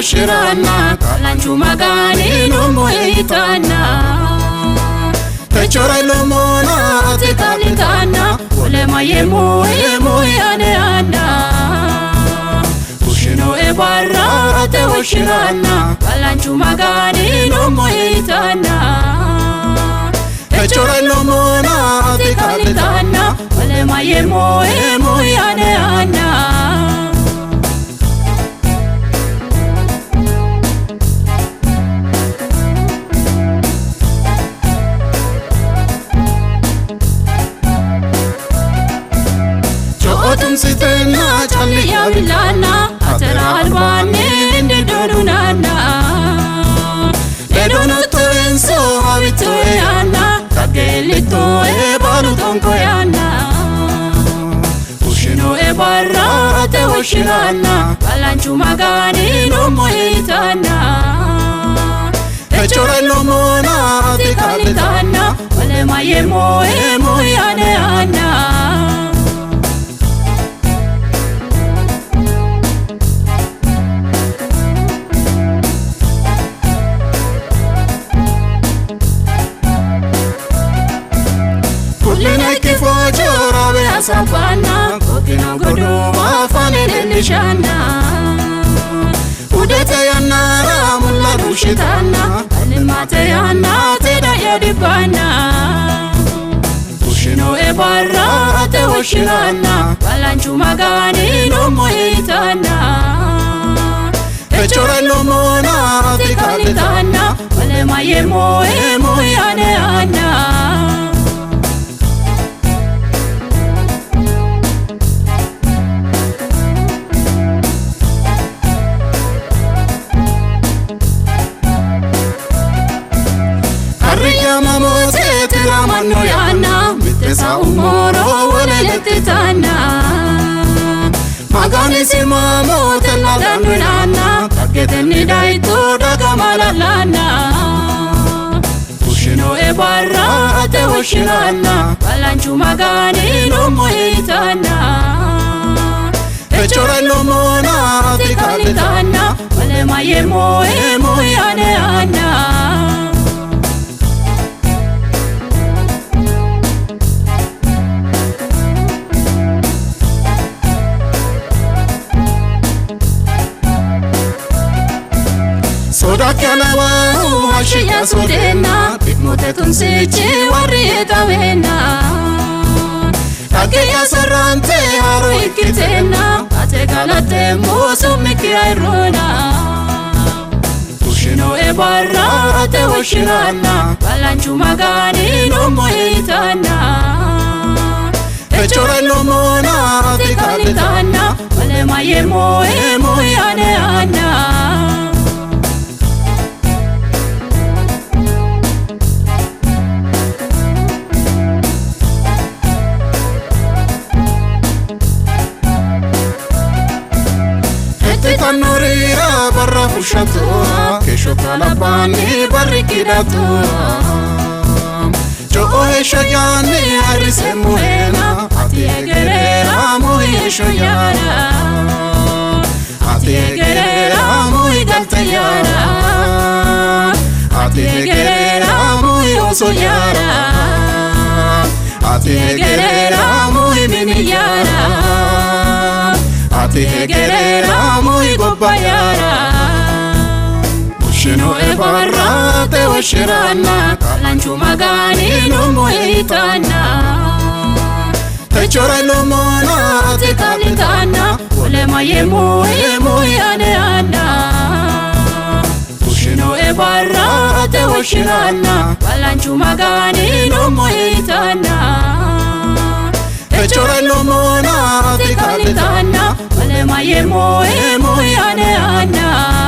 وشرانا كلانشو مغاني نمويتانا تجوري لمونا تكالتانا ولما يمو يانيانا وشنو إبارا توشرانا كلانشو مغاني نمويتانا تجوري لمونا تكالتانا ولما يمو يانيانا ستنا جالي يا بلانا أترى الباني ندونانا بدون توينسو هابيتويانا تاجيلي توي بانو تونكويانا وشنو إبارا توشرانا كلانشو مغاني نمويتانا تجوري لمونا تكالتانا ولما يمو يانيانا سافانا كوكينا قدوما فانين اللشانا ودتا يا نارا ملا روشتانا اللي تيانا تدا يا دبانا وشنو إبارا توشرانا كلانشو مغاني نمويتانا تجوري لمونا تكالتانا ولما يمو يانيانا Ramano yana mitesa umoro waleletana magani simamo tella danana taketeni daito daga malalana ushino ebarra te ushirana balanchu magani no moitana echora lomona tikalitana wale mayemo yana Sodak yalawa hashiya sodena bitmote tunsechi warrieta vena Tagiya sarante haro ikitena ate galate musu mikiairona Ushino ebarra te ushirana balanchu magani numuitana Echora lomona tikalitana wale mayemo yaneana Tanurira barra fushatua Kesho kalabani barrikidatua Jo shayani arise muhena Ati egerera muhi shoyara Ati egerera muhi galtayara Ati egerera muhi osoyara Ati egerera muhi miniyara Ati egerera muy gobayara Ushino ebarra te ushirana Kalanchu magani numuitana Tejora lomona tikalitana Ulema yemu yaneana Ushino ebarra te ushirana Kalanchu magani numuitana Echora lomona tikalitana wale mayemo yaneana